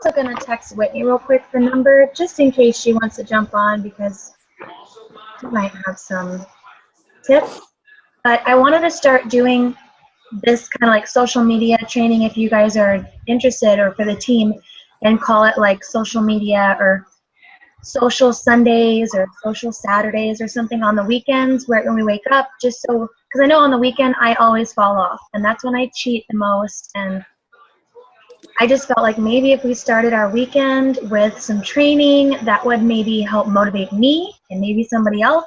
also going to text Whitney real quick the number just in case she wants to jump on because she might have some tips. But I wanted to start doing this kind of like social media training if you guys are interested or for the team, and call it like social media or social Sundays or social Saturdays or something on the weekends where when we wake up, just so, because I know on the weekend I always fall off and that's when I cheat the most. And I just felt like maybe if we started our weekend with some training, that would maybe help motivate me and maybe somebody else.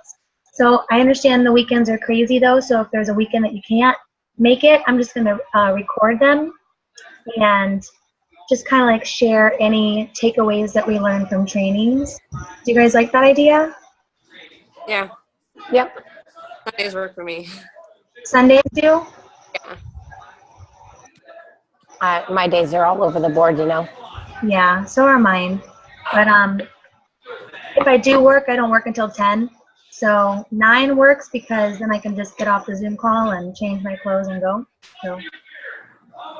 So I understand the weekends are crazy though, so if there's a weekend that you can't make it, I'm just going to record them and just kind of like share any takeaways that we learned from trainings. Do you guys like that idea? Yeah. Yep. Sundays work for me. Sundays do? Yeah. My days are all over the board, you know. Yeah, so are mine. But if I do work, I don't work until 10. So 9 works because then I can just get off the Zoom call and change my clothes and go. So,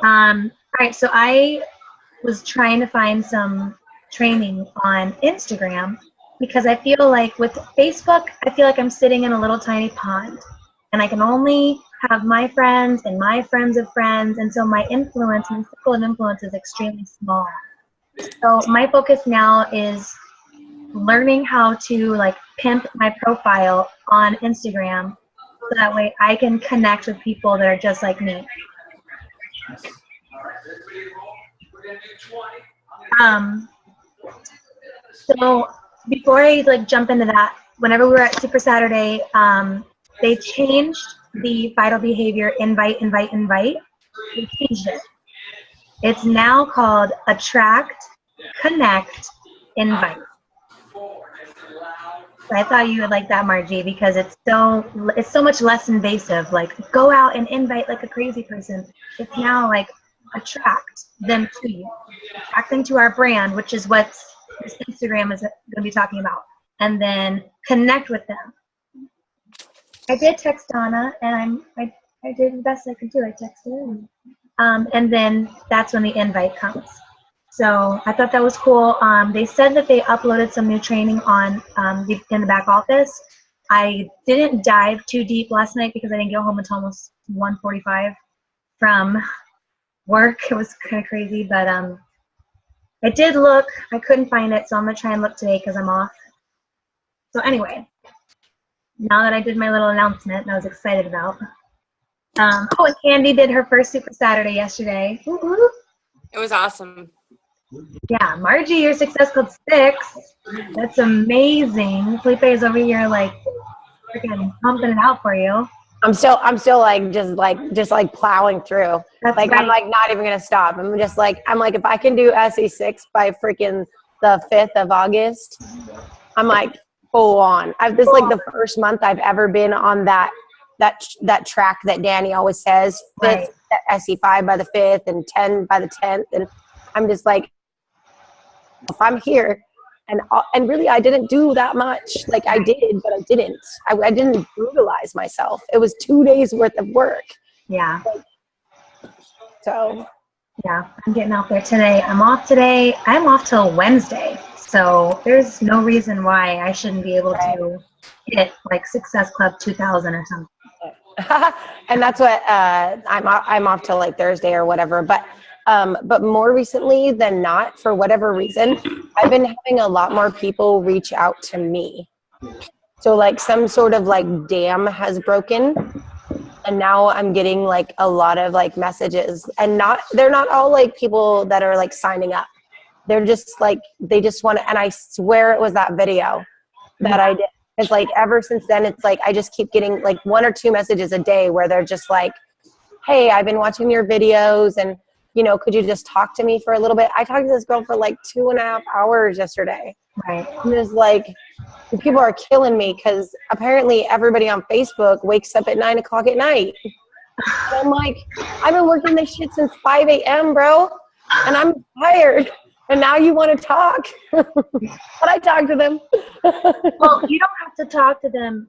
all right, so I was trying to find some training on Instagram because I feel like with Facebook, I feel like I'm sitting in a little tiny pond and I can only have my friends and my friends of friends, and so my influence, my circle of influence is extremely small. So my focus now is learning how to like pimp my profile on Instagram so that way I can connect with people that are just like me. So before I like jump into that, whenever we were at Super Saturday, they changed the vital behavior invite. They changed it. It's now called attract, connect, invite. So I thought you would like that, Margie, because it's so much less invasive. Like go out and invite like a crazy person. It's now like attract them to you, attract them to our brand, which is what this Instagram is going to be talking about, and then connect with them. I did text Donna, and I did the best I could do. I texted her, and then that's when the invite comes. So I thought that was cool. They said that they uploaded some new training on in the back office. I didn't dive too deep last night because I didn't get home until almost 1:45 from work. It was kind of crazy, but I did look. I couldn't find it, so I'm going to try and look today because I'm off. So anyway, now that I did my little announcement that I was excited about. Oh, and Candy did her first Super Saturday yesterday. Woo-hoo. It was awesome. Yeah, Margie, your success code 6. That's amazing. Felipe is over here like freaking pumping it out for you. I'm still like just plowing through. That's like right. I'm like not even gonna stop. I'm like if I can do SE6 by freaking the 5th of August, I'm like full on. This like the first month I've ever been on that track that Danny always says, 5th, Right. SE5 by the 5th and 10 by the 10th, and I'm just like, if I'm here. And really, I didn't do that much. Like I did, but I didn't. I didn't brutalize myself. It was 2 days worth of work. Yeah. So. Yeah, I'm getting out there today. I'm off today. I'm off till Wednesday. So there's no reason why I shouldn't be able to hit like Success Club 2000 or something. And that's what I'm off till like Thursday or whatever. But more recently than not, for whatever reason, I've been having a lot more people reach out to me. So like some sort of like dam has broken, and now I'm getting like a lot of like messages, and they're not all like people that are like signing up. They're just like, they just want to, and I swear it was that video that I did. It's like ever since then, it's like I just keep getting like 1 or 2 messages a day where they're just like, hey, I've been watching your videos, and could you just talk to me for a little bit? I talked to this girl for like 2.5 hours yesterday. Right. And it's like, people are killing me because apparently everybody on Facebook wakes up at 9 o'clock at night. And I'm like, I've been working this shit since 5 a.m., bro. And I'm tired. And now you want to talk? But I talk to them. Well, you don't have to talk to them.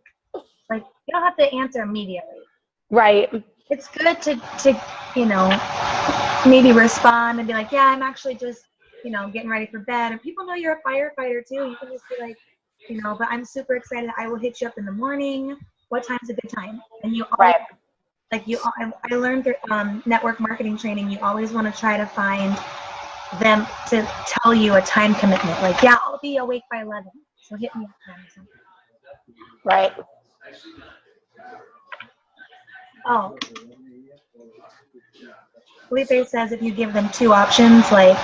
Like, you don't have to answer immediately. Right. It's good to maybe respond and be like, yeah, I'm actually just getting ready for bed. And people know you're a firefighter too. You can just be like, but I'm super excited. I will hit you up in the morning. What time's a good time? And you always, I learned through network marketing training, you always want to try to find them to tell you a time commitment. Like, yeah, I'll be awake by 11. So hit me up then or something. Right. Oh. Felipe says if you give them two options, like,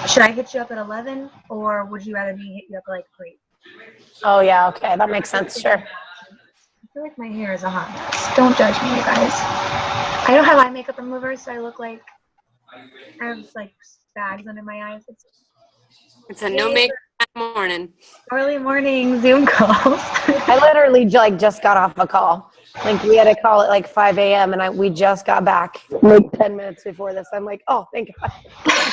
should I hit you up at 11 or would you rather me hit you up at like 3? Oh, yeah. Okay. That makes sense. Sure. I feel like my hair is a hot mess. Don't judge me, you guys. I don't have eye makeup remover, so I look like I have like bags under my eyes. It's a no makeup morning. Early morning Zoom calls. I literally just got off a call. Like we had a call at like 5 a.m. and we just got back like 10 minutes before this. I'm like, oh, thank God.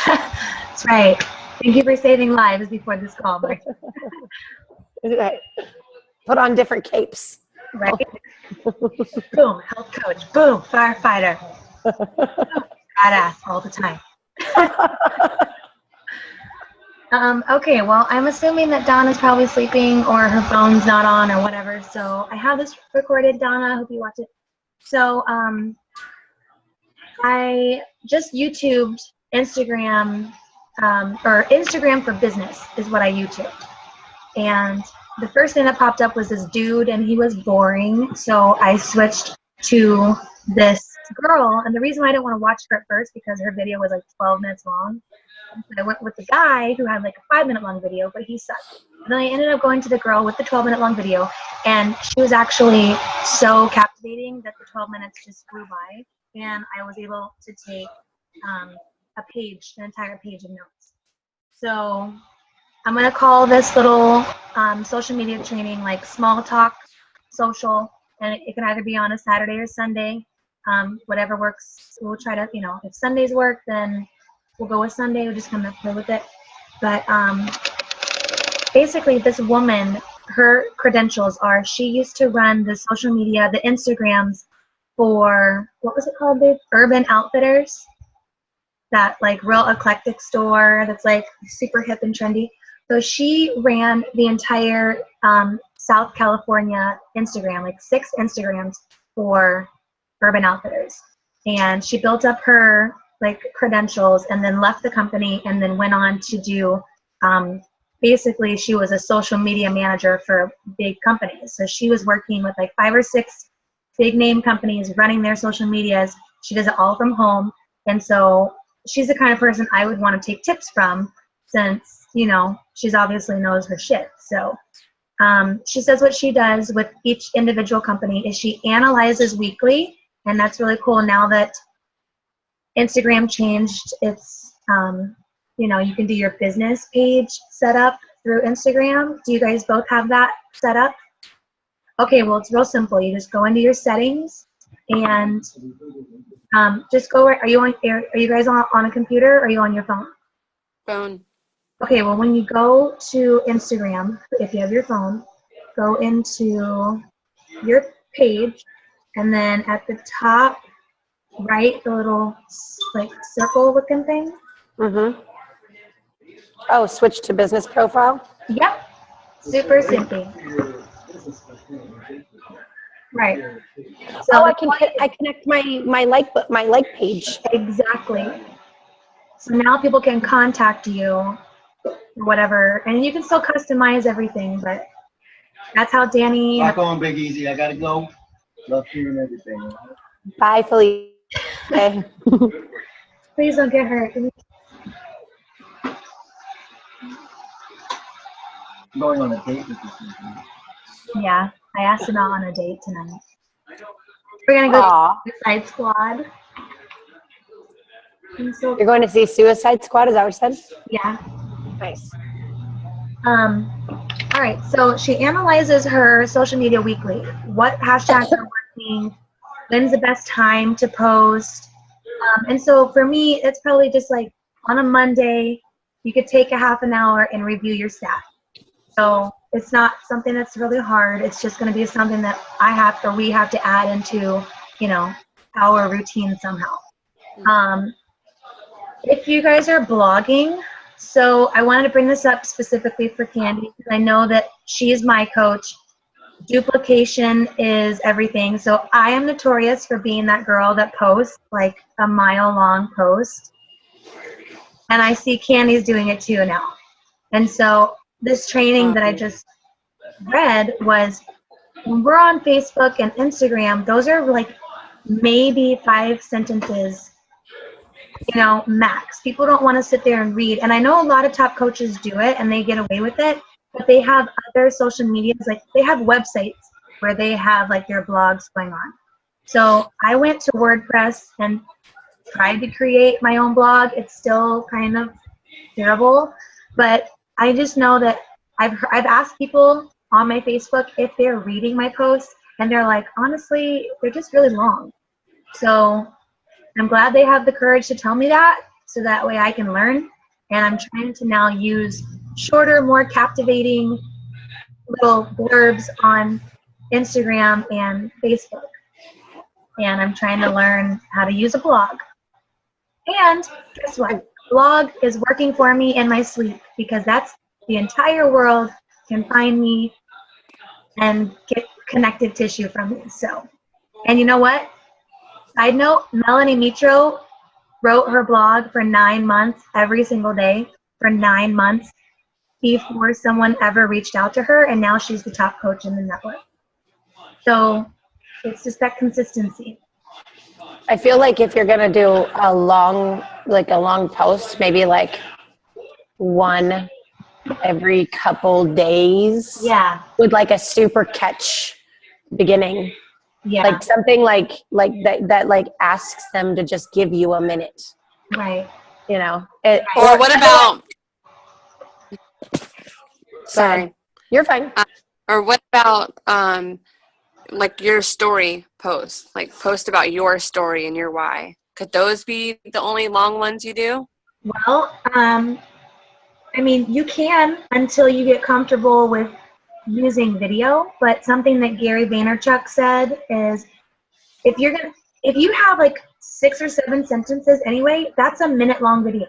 That's right. Thank you for saving lives before this call, Mark. Right. Put on different capes. Right. Boom, health coach. Boom, firefighter. Badass all the time. Okay, well, I'm assuming that Donna's probably sleeping or her phone's not on or whatever. So I have this recorded, Donna. I hope you watch it. So I just YouTubed Instagram, or Instagram for business is what I YouTubed. And the first thing that popped up was this dude, and he was boring. So I switched to this girl. And the reason why I didn't want to watch her at first because her video was like 12 minutes long. I went with the guy who had like a 5-minute long video, but he sucked. And then I ended up going to the girl with the 12-minute long video, and she was actually so captivating that the 12 minutes just flew by, and I was able to take an entire page of notes. So I'm going to call this little social media training like small talk social, and it can either be on a Saturday or Sunday, whatever works. We'll try to, if Sundays work, then we'll go with Sunday. We're just going to play with it. But basically, this woman, her credentials are she used to run the social media, the Instagrams for, what was it called, babe? Urban Outfitters. That like real eclectic store that's like super hip and trendy. So she ran the entire South California Instagram, like 6 Instagrams for Urban Outfitters. And she built up her like credentials and then left the company and then went on to do, basically she was a social media manager for big companies. So she was working with like 5 or 6 big name companies running their social medias. She does it all from home. And so she's the kind of person I would want to take tips from since, she's obviously knows her shit. So she says what she does with each individual company is she analyzes weekly. And that's really cool now that Instagram changed its, you can do your business page set up through Instagram. Do you guys both have that set up? Okay, well, it's real simple. You just go into your settings and just go are you guys on a computer or are you on your phone? Phone. Okay, well, when you go to Instagram, if you have your phone, go into your page, and then at the top right, the little like circle looking thing. Mm-hmm. Oh, switch to business profile? Yep. Super simpy. Right. So I connect my like page. Exactly. So now people can contact you, whatever, and you can still customize everything, but that's how Danny. Rock on, Big Easy. I gotta go. Love hearing everything. Bye, Felipe. Okay. Please don't get hurt. I'm going on a date with you. Yeah, I asked him out on a date tonight. We're gonna go to Suicide Squad. So, you're going to see Suicide Squad? Is that what you said? yeah. Nice. All right. So she analyzes her social media weekly. What hashtags are working? When's the best time to post? And so for me, it's probably just like on a Monday, you could take a half an hour and review your stats. So it's not something that's really hard. It's just going to be something that we have to add into, our routine somehow. if you guys are blogging, so I wanted to bring this up specifically for Candy because I know that she is my coach. Duplication is everything. So I am notorious for being that girl that posts like a mile-long post. And I see Candy's doing it too now. And so this training that I just read was when we're on Facebook and Instagram, those are like maybe 5 sentences, max. People don't want to sit there and read. And I know a lot of top coaches do it and they get away with it, but they have other social medias, like they have websites where they have like their blogs going on. So I went to WordPress and tried to create my own blog. It's still kind of terrible, but I just know that I've asked people on my Facebook if they're reading my posts, and they're like, honestly, they're just really long. So I'm glad they have the courage to tell me that, so that way I can learn. And I'm trying to now use shorter, more captivating little blurbs on Instagram and Facebook. And I'm trying to learn how to use a blog. And guess what? Blog is working for me in my sleep, because that's the entire world can find me and get connective tissue from me. So, and you know what? Side note, Melanie Mitro wrote her blog for 9 months every single day for 9 months before someone ever reached out to her, and now she's the top coach in the network. So it's just that consistency. I feel like if you're gonna do a long post, maybe like one every couple days. Yeah. With like a super catch beginning. Yeah. Like something like that like asks them to just give you a minute. Right. Or what about? Sorry. You're fine. Or what about like your story post? Like post about your story and your why. Could those be the only long ones you do? Well, I mean, you can until you get comfortable with using video, but something that Gary Vaynerchuk said is if you have like 6 or 7 sentences anyway, that's a minute-long video.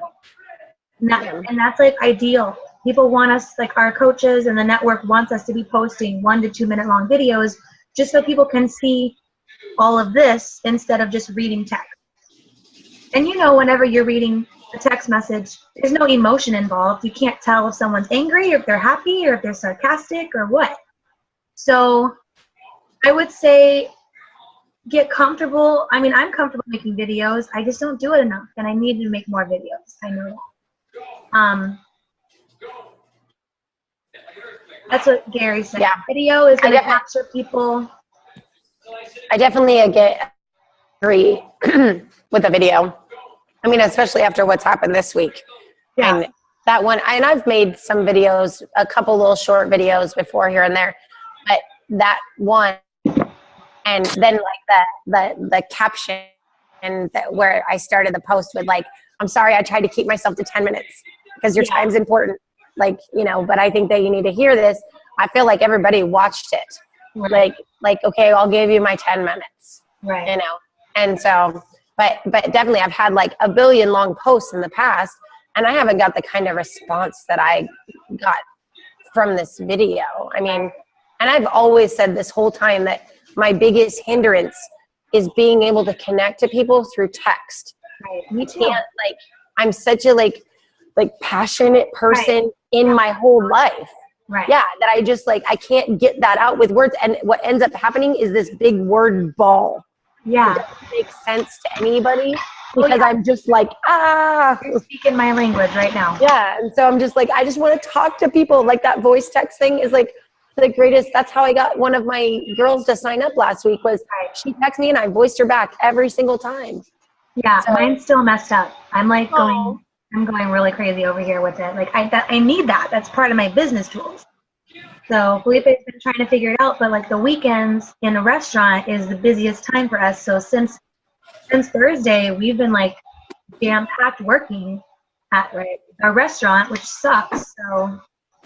And that's like ideal. People want us, like our coaches and the network wants us to be posting 1 to 2 minute long videos just so people can see all of this instead of just reading text. And whenever you're reading a text message, there's no emotion involved. You can't tell if someone's angry or if they're happy or if they're sarcastic or what. So I would say get comfortable. I mean, I'm comfortable making videos. I just don't do it enough, and I need to make more videos. I know that. That's what Gary said. Yeah. Video is going to capture people. I definitely agree with the video. I mean, especially after what's happened this week. Yeah. And that one, and I've made some videos, a couple little short videos before here and there, but that one, and then like the caption and where I started the post with like, I'm sorry, I tried to keep myself to 10 minutes because your time's important. Like, but I think that you need to hear this. I feel like everybody watched it. Right. Like, okay, I'll give you my 10 minutes, Right. And so, but definitely I've had like a billion long posts in the past, and I haven't got the kind of response that I got from this video. I mean, and I've always said this whole time that my biggest hindrance is being able to connect to people through text. Right. Me too. Can't, I'm such a like passionate person in my whole life. Right. Yeah, that I just I can't get that out with words, and what ends up happening is this big word ball. Yeah. It doesn't make sense to anybody because I'm just You're speaking my language right now. Yeah, and so I'm just I just want to talk to people. Like that voice text thing is the greatest. That's how I got one of my girls to sign up last week. Was she texted me and I voiced her back every single time. Yeah, So, mine's still messed up. I'm going really crazy over here with it. I need that. That's part of my business tools. So Felipe's been trying to figure it out, but the weekends in a restaurant is the busiest time for us. So since Thursday, we've been jam-packed working at our restaurant, which sucks. So.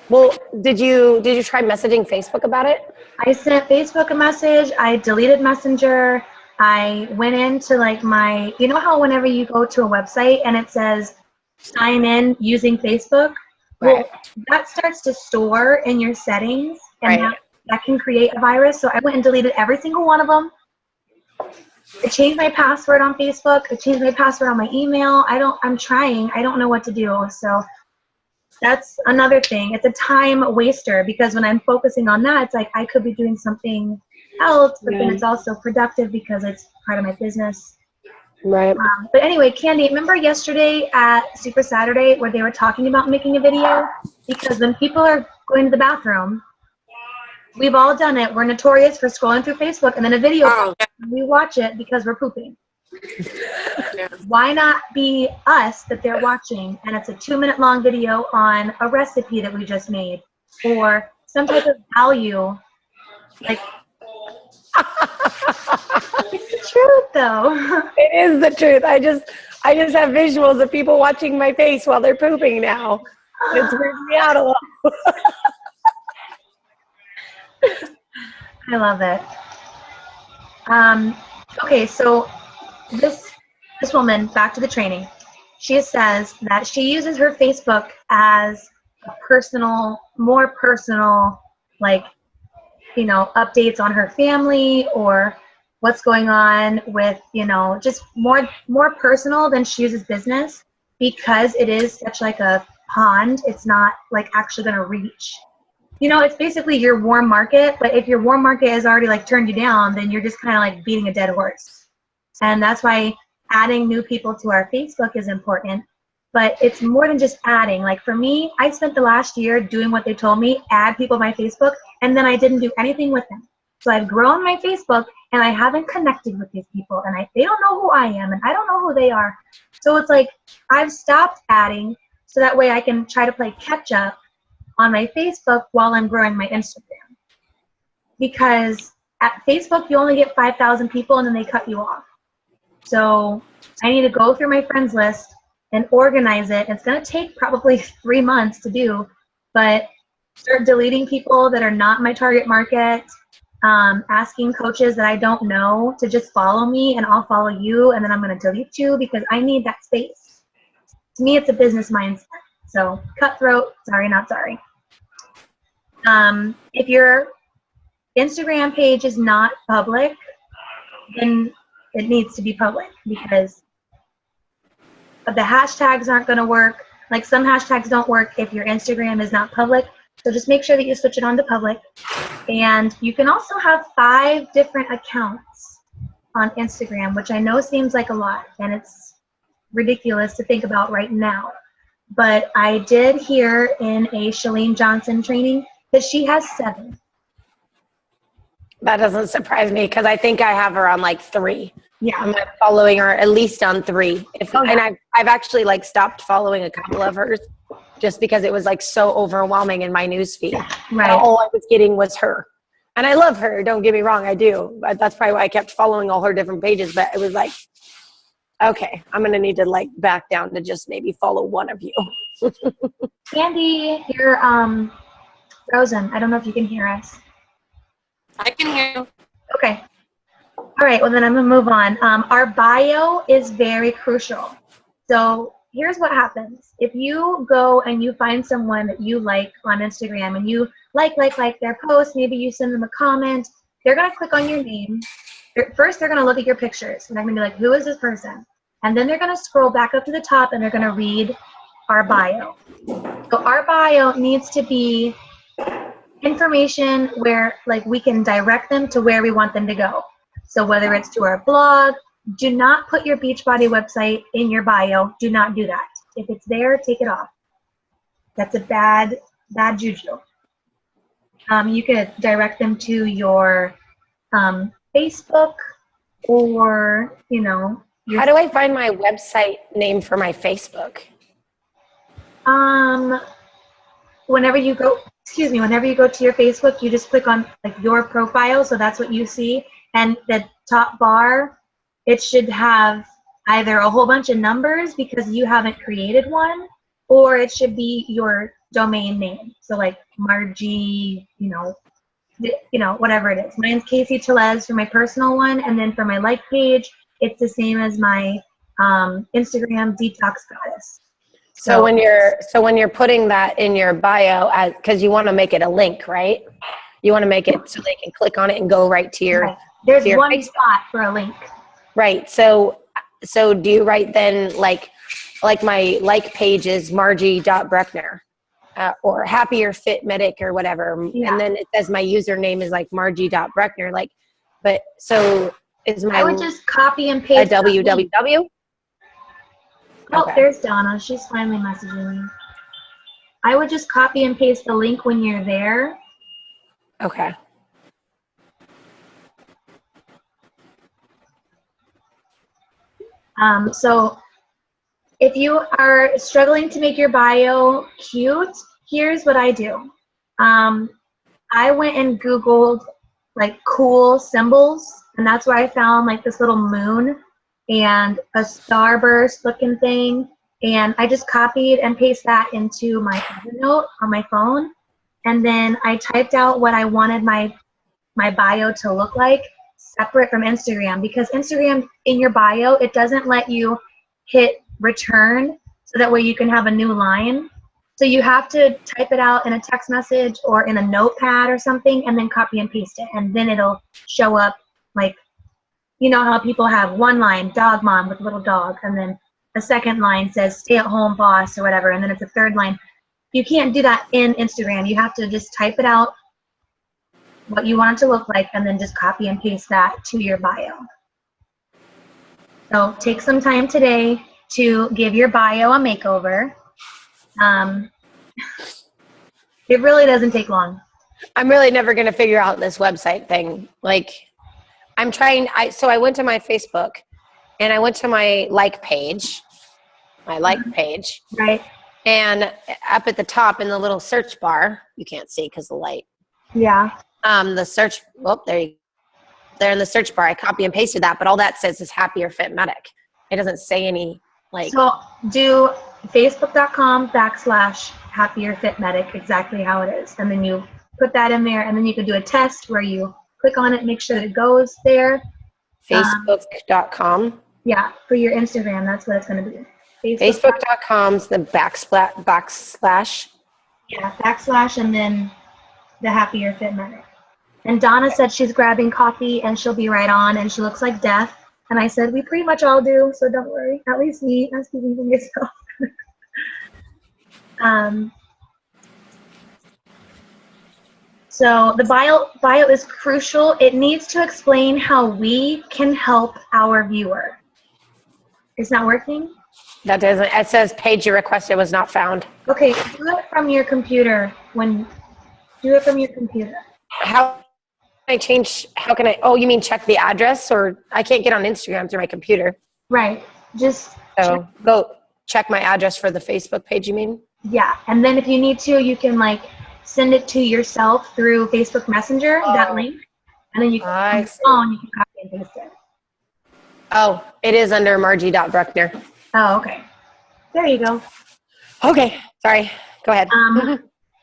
Well, did you try messaging Facebook about it? I sent Facebook a message. I deleted Messenger. I went into like my, you know how whenever you go to a website and it says sign in using Facebook? Right. Well, that starts to store in your settings, and Right. that can create a virus. So I went and deleted every single one of them. I changed my password on Facebook. I changed my password on my email. I'm trying. I don't know what to do. So that's another thing. It's a time waster because when I'm focusing on that, it's like I could be doing something else, but then it's also productive because it's part of my business. Right. But anyway, Candy, remember yesterday at Super Saturday where they were talking about making a video? Because when people are going to the bathroom, we've all done it. We're notorious for scrolling through Facebook and then a video. Oh, We watch it because we're pooping. yeah. Why not be us that they're watching and it's a 2-minute long video on a recipe that we just made or some type of value? Like, it's the truth though. It is the truth. I just have visuals of people watching my face while they're pooping now. It's weirding me out a lot. I love it. Okay, so this woman, back to the training, she says that she uses her Facebook as a personal, more personal, like, you know, updates on her family or what's going on with, you know, just more personal than she uses business because it is such like a pond. It's not like actually going to reach. You know, it's basically your warm market, but if your warm market has already like turned you down, then you're just kind of like beating a dead horse. And that's why adding new people to our Facebook is important. But it's more than just adding. Like for me, I spent the last year doing what they told me, add people to my Facebook, and then I didn't do anything with them. So I've grown my Facebook and I haven't connected with these people and they don't know who I am and I don't know who they are. So it's like I've stopped adding so that way I can try to play catch up on my Facebook while I'm growing my Instagram. Because at Facebook, you only get 5,000 people and then they cut you off. So I need to go through my friends list and organize it. It's going to take probably 3 months to do, but start deleting people that are not my target market, asking coaches that I don't know to just follow me and I'll follow you and then I'm going to delete you because I need that space. To me, it's a business mindset. So cutthroat, sorry, not sorry. If your Instagram page is not public, then it needs to be public because the hashtags aren't going to work. Like some hashtags don't work if your Instagram is not public. So just make sure that you switch it on to public. And you can also have 5 different accounts on Instagram, which I know seems like a lot and it's ridiculous to think about right now. But I did hear in a Chalene Johnson training that she has 7. That doesn't surprise me because I think I have her on like 3. Yeah. I'm following her at least on 3. Oh, yeah. And I've actually like stopped following a couple of hers just because it was like so overwhelming in my newsfeed. Right. All I was getting was her. And I love her, don't get me wrong, I do. But that's probably why I kept following all her different pages. But it was like, okay, I'm going to need to like back down to just maybe follow one of you. Candy, you're frozen. I don't know if you can hear us. I can hear you. Okay. All right, well then I'm gonna move on. Our bio is very crucial. So here's what happens. If you go and you find someone that you like on Instagram and you like their post, maybe you send them a comment, they're gonna click on your name. First, they're gonna look at your pictures and they're gonna be like, who is this person? And then they're gonna scroll back up to the top and they're gonna read our bio. So our bio needs to be information where like we can direct them to where we want them to go. So whether it's to our blog, do not put your Beachbody website in your bio. Do not do that. If it's there, take it off. That's a bad juju. You could direct them to your Facebook or, you know. How do I find my website name for my Facebook? Whenever you go to your Facebook, you just click on like your profile, so that's what you see. And the top bar, it should have either a whole bunch of numbers because you haven't created one, or it should be your domain name. So like Margie, you know, you know, whatever it is. Mine's Casey Tellez for my personal one, and then for my like page, it's the same as my Instagram Detox Goddess. So when you're putting that in your bio, because you want to make it a link, right? You want to make it so they can click on it and go right to your. Right. There's to your one Facebook. spot for a link. Right. So do you write then like my like page is Margie.Breckner or Happier Fit Medic or whatever. Yeah. And then it says my username is like Margie.Breckner. Like, but so is my I would just copy and a paste that link. www? Oh, Okay. there's Donna. She's finally messaging me. I would just copy and paste the link when you're there. Okay. So if you are struggling to make your bio cute, here's what I do. I went and Googled like cool symbols, and that's where I found like this little moon and a starburst looking thing. And I just copied and pasted that into my Evernote on my phone. And then I typed out what I wanted my bio to look like, separate from Instagram, because Instagram in your bio, it doesn't let you hit return so that way you can have a new line. So you have to type it out in a text message or in a notepad or something and then copy and paste it. And then it'll show up like, you know how people have one line, dog mom with a little dog, and then a second line says stay at home boss or whatever, and then it's a third line. You can't do that in Instagram. You have to just type it out, what you want it to look like, and then just copy and paste that to your bio. So take some time today to give your bio a makeover. It really doesn't take long. I'm really never going to figure out this website thing. Like I'm trying, so I went to my Facebook and I went to my like page, Right. and up at the top in the little search bar, you can't see because the light, Yeah. the search, there in the search bar, I copy and pasted that, but all that says is Happier Fit Medic. It doesn't say any like. So do facebook.com/Happier Fit Medic, exactly how it is. And then you put that in there, and then you can do a test where you click on it, make sure that it goes there. Facebook.com. Yeah, for your Instagram, that's what it's going to be. Facebook.com's the backslash. Yeah, / and then the Happier Fit Medic. And Donna said she's grabbing coffee and she'll be right on, and she looks like death. And I said, we pretty much all do, so don't worry. At least me. I'm speaking for myself. So the bio is crucial. It needs to explain how we can help our viewer. It's not working? That doesn't, it says page you requested was not found. Okay, do it from your computer. Do it from your computer. How can I, oh, you mean check the address? Or I can't get on Instagram through my computer. Right. Just So go check my address for the Facebook page, you mean? yeah. And then if you need to, you can like send it to yourself through Facebook Messenger, that link. And then you can on your phone, you can copy and paste it. Oh, it is under Margie.Breckner. Oh, okay. There you go. Okay. Sorry. Go ahead.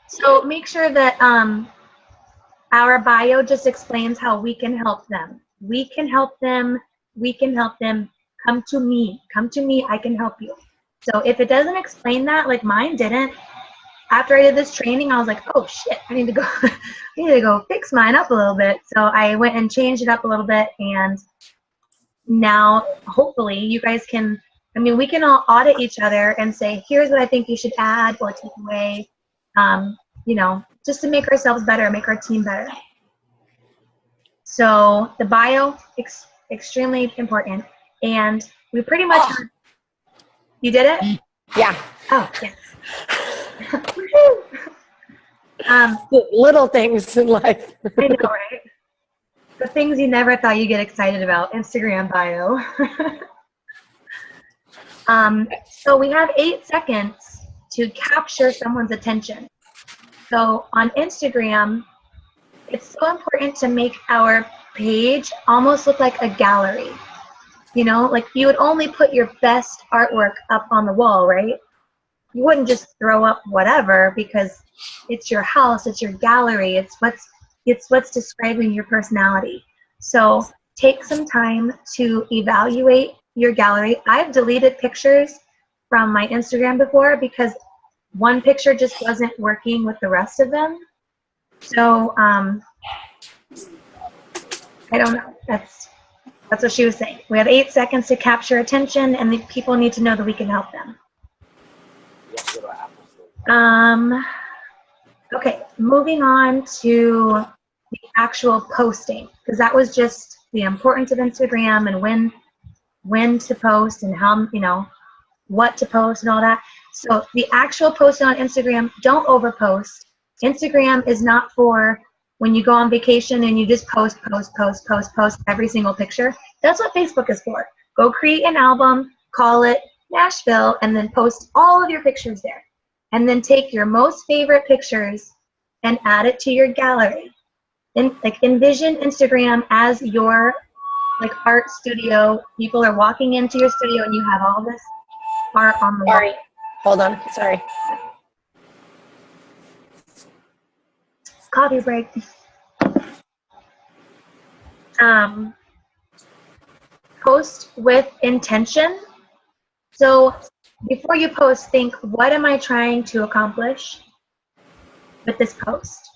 So make sure that our bio just explains how we can help them. We can help them. We can help them. Come to me. Come to me. I can help you. So if it doesn't explain that, like mine didn't, after I did this training, I was like, oh shit, I need to go fix mine up a little bit. So I went and changed it up a little bit, and now hopefully you guys can, we can all audit each other and say, here's what I think you should add or take away, just to make ourselves better, make our team better. So the bio, extremely important. And we pretty much, you did it? Yeah. Oh, yes. Little things in life. I know, right? The things you never thought you'd get excited about, Instagram bio. So we have 8 seconds to capture someone's attention. So on Instagram, it's so important to make our page almost look like a gallery. Like you would only put your best artwork up on the wall, right? You wouldn't just throw up whatever, because it's your house, it's your gallery, it's what's it's what's describing your personality. So take some time to evaluate your gallery. I've deleted pictures from my Instagram before because one picture just wasn't working with the rest of them. So I don't know. That's what she was saying. We have 8 seconds to capture attention, and the people need to know that we can help them. Okay, moving on to the actual posting, because that was just the importance of Instagram and when to post and how, what to post and all that. So the actual posting on Instagram, don't overpost. Instagram is not for when you go on vacation and you just post every single picture. That's what Facebook is for. Go create an album, call it Nashville, and then post all of your pictures there. And then take your most favorite pictures and add it to your gallery. And envision Instagram as your art studio. People are walking into your studio and you have all this art on the wall. Sorry. Hold on. Sorry. Coffee break. Post with intention. So before you post, think, what am I trying to accomplish with this post?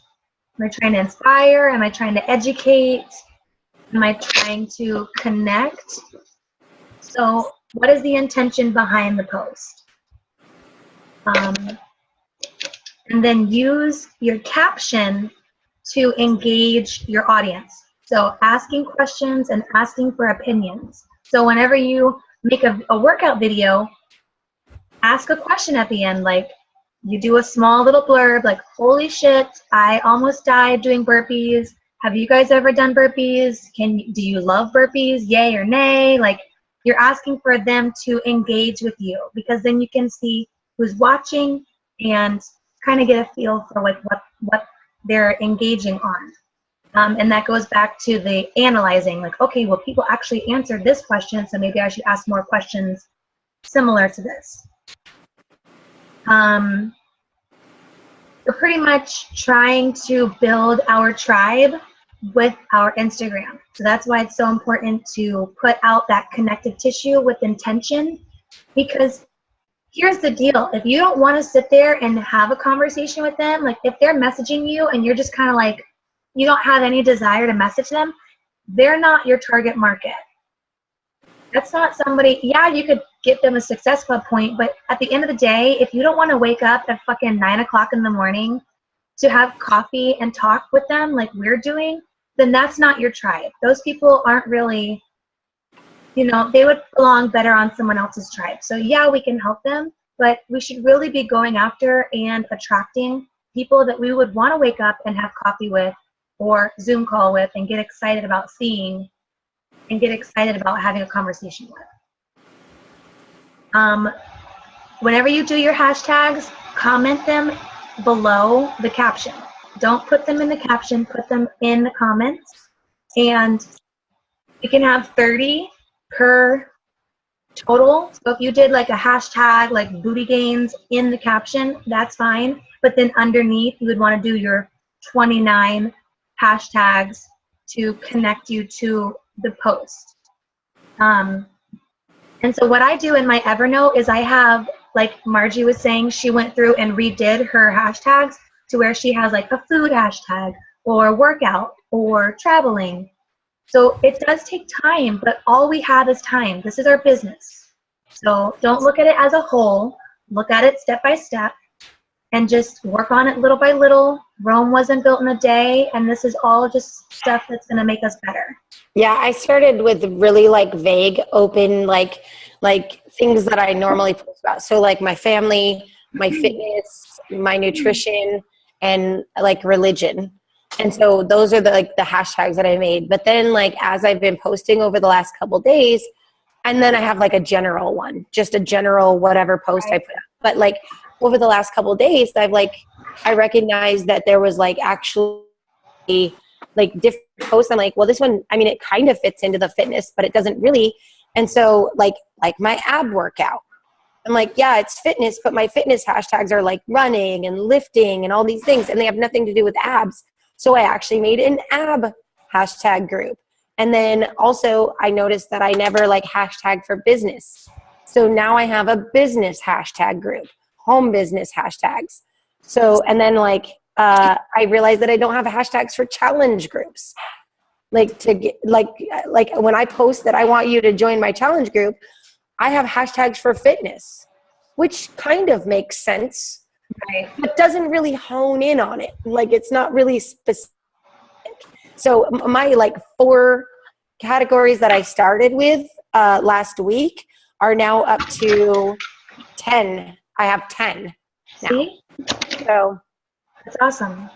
Am I trying to inspire? Am I trying to educate? Am I trying to connect? So what is the intention behind the post? And then use your caption to engage your audience. So asking questions and asking for opinions. So whenever you make a workout video, ask a question at the end, like you do a small little blurb like, holy shit, I almost died doing burpees. Have you guys ever done burpees? Do you love burpees? Yay or nay? Like, you're asking for them to engage with you, because then you can see who's watching and kind of get a feel for like what they're engaging on. And that goes back to the analyzing, like, okay, well, people actually answered this question, so maybe I should ask more questions similar to this. We're pretty much trying to build our tribe with our Instagram. So that's why it's so important to put out that connective tissue with intention, because here's the deal. If you don't want to sit there and have a conversation with them, like if they're messaging you and you're just kind of like, you don't have any desire to message them, they're not your target market. That's not somebody, yeah, you could get them a Success Club point, but at the end of the day, if you don't want to wake up at fucking 9 o'clock in the morning to have coffee and talk with them like we're doing, then that's not your tribe. Those people aren't really, they would belong better on someone else's tribe. So yeah, we can help them, but we should really be going after and attracting people that we would want to wake up and have coffee with or Zoom call with and get excited about seeing and get excited about having a conversation with. Whenever you do your hashtags, comment them below the caption. Don't put them in the caption, put them in the comments. And you can have 30 per total. So if you did like a hashtag like booty gains in the caption, that's fine. But then underneath, you would want to do your 29 hashtags to connect you to the post. And so what I do in my Evernote is I have, like Margie was saying, she went through and redid her hashtags to where she has like a food hashtag or workout or traveling. So it does take time, but all we have is time. This is our business. So don't look at it as a whole. Look at it step by step and just work on it little by little. Rome wasn't built in a day, and this is all just stuff that's going to make us better. Yeah, I started with really like vague, open, like things that I normally post about. So like my family, my fitness, my nutrition, and like religion. And so those are the hashtags that I made. But then like as I've been posting over the last couple days, and then I have like a general one, just a general whatever post I put out. But like over the last couple of days, I recognized that there was like actually like different posts. I'm like, well, this one, I mean, it kind of fits into the fitness, but it doesn't really. And so like my ab workout, I'm like, yeah, it's fitness, but my fitness hashtags are like running and lifting and all these things, and they have nothing to do with abs. So I actually made an ab hashtag group. And then also I noticed that I never like hashtag for business. So now I have a business hashtag group, home business hashtags. So, and then like, I realized that I don't have hashtags for challenge groups. Like to get, like when I post that I want you to join my challenge group, I have hashtags for fitness, which kind of makes sense, Right. but doesn't really hone in on it. Like it's not really specific. So my like 4 categories that I started with last week are now up to 10. I have 10 now. See? So That's awesome.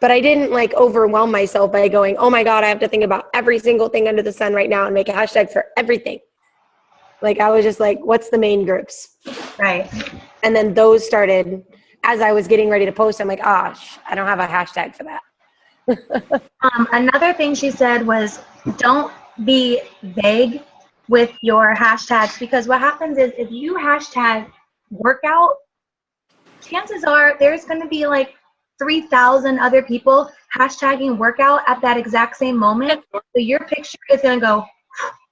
but I didn't like overwhelm myself by going, oh my God, I have to think about every single thing under the sun right now and make a hashtag for everything. Like I was just like, what's the main groups? Right. And then those started as I was getting ready to post. I'm like, I don't have a hashtag for that. Another thing she said was don't be vague with your hashtags, because what happens is if you hashtag workout, chances are there's going to be like 3,000 other people hashtagging workout at that exact same moment. So your picture is going to go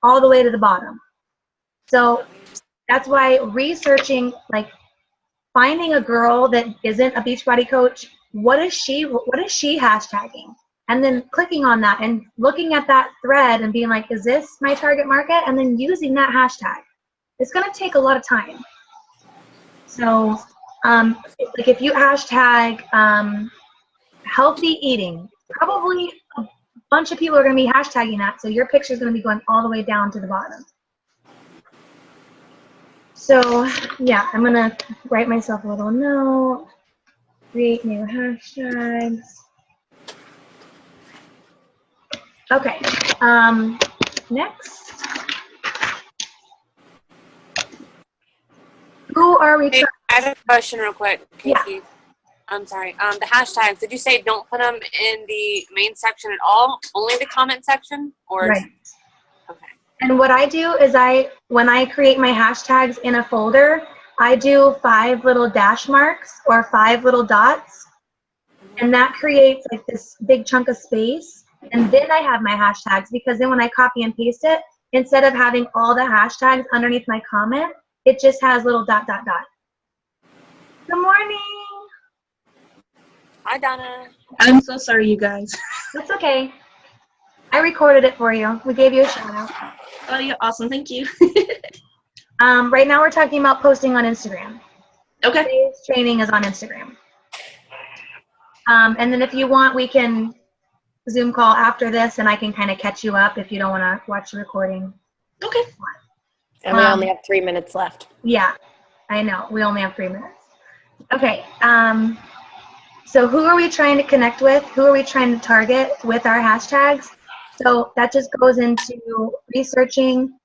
all the way to the bottom. So that's why researching, like finding a girl that isn't a Beachbody coach, what is she hashtagging? And then clicking on that and looking at that thread and being like, is this my target market? And then using that hashtag. It's going to take a lot of time. So like if you hashtag healthy eating, probably a bunch of people are going to be hashtagging that. So your picture is going to be going all the way down to the bottom. So yeah, I'm going to write myself a little note, create new hashtags. Okay, next. Who are we trying? I have a question real quick, Casey. Yeah. I'm sorry. The hashtags, did you say don't put them in the main section at all? Only the comment section? Or Right. Okay. And what I do is when I create my hashtags in a folder, I do 5 little dash marks or 5 little dots. And that creates like this big chunk of space. And then I have my hashtags, because then when I copy and paste it, instead of having all the hashtags underneath my comment, it just has little dot, dot, dot. Good morning. Hi, Donna. I'm so sorry, you guys. That's okay. I recorded it for you. We gave you a shout out. Oh, you're awesome. Thank you. Right now we're talking about posting on Instagram. Okay. Today's training is on Instagram. And then if you want, we can Zoom call after this, and I can kind of catch you up if you don't want to watch the recording. Okay. And we only have 3 minutes left. Yeah, I know. We only have 3 minutes. Okay. So who are we trying to connect with? Who are we trying to target with our hashtags? So that just goes into researching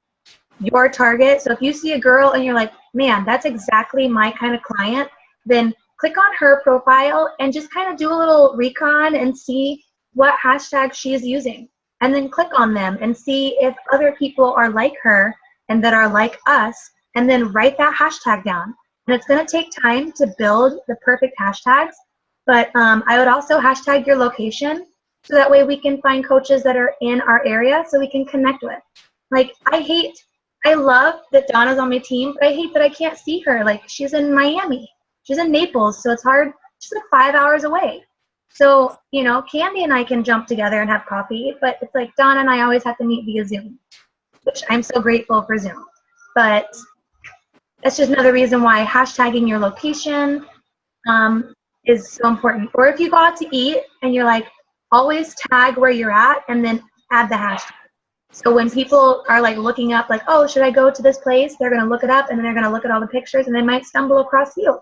your target. So if you see a girl and you're like, man, that's exactly my kind of client, then click on her profile and just kind of do a little recon and see what hashtags she is using. And then click on them and see if other people are like her and that are like us, and then write that hashtag down. And it's going to take time to build the perfect hashtags, but I would also hashtag your location, so that way we can find coaches that are in our area so we can connect with. Like, I love that Donna's on my team, but I hate that I can't see her. Like, she's in Miami. She's in Naples, so it's hard. She's like 5 hours away. So, you know, Candy and I can jump together and have coffee, but it's like Donna and I always have to meet via Zoom, which I'm so grateful for Zoom. But that's just another reason why hashtagging your location is so important. Or if you go out to eat and you're like, always tag where you're at and then add the hashtag. So when people are like looking up like, oh, should I go to this place? They're going to look it up and then they're going to look at all the pictures and they might stumble across you.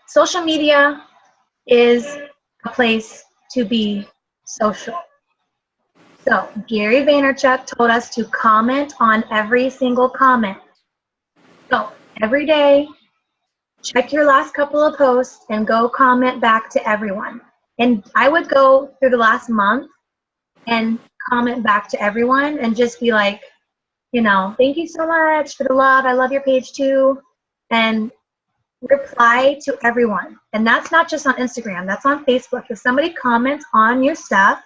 Social media is a place to be social. So Gary Vaynerchuk told us to comment on every single comment. So every day, check your last couple of posts and go comment back to everyone. And I would go through the last month and comment back to everyone and just be like, you know, thank you so much for the love. I love your page too. And reply to everyone. And that's not just on Instagram, that's on Facebook. If somebody comments on your stuff,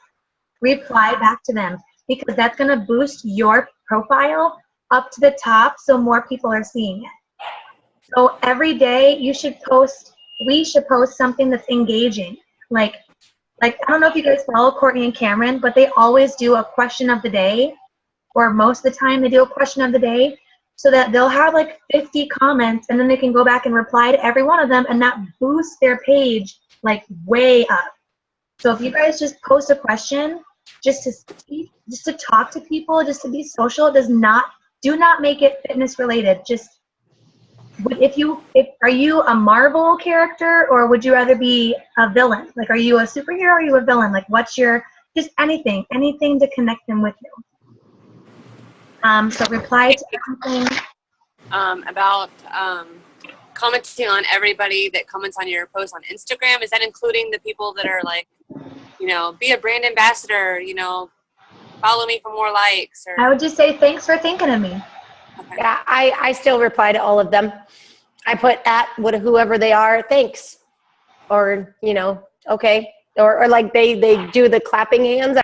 reply back to them, because that's going to boost your profile up to the top so more people are seeing it. So every day we should post something that's engaging. Like I don't know if you guys follow Courtney and Cameron, but they always do a question of the day, or most of the time they do a question of the day, so that they'll have like 50 comments, and then they can go back and reply to every one of them, and that boosts their page like way up. So if you guys just post a question, just to talk to people, just to be social, do not make it fitness related. Are you a Marvel character, or would you rather be a villain? Like, are you a superhero or are you a villain? Like, just anything to connect them with you. So reply to everything. About commenting on everybody that comments on your post on Instagram. Is that including the people that are like, be a brand ambassador, follow me for more likes? Or I would just say thanks for thinking of me. okay. Yeah, I still reply to all of them. I put at whoever they are, thanks. Or, okay. Or like they do the clapping hands.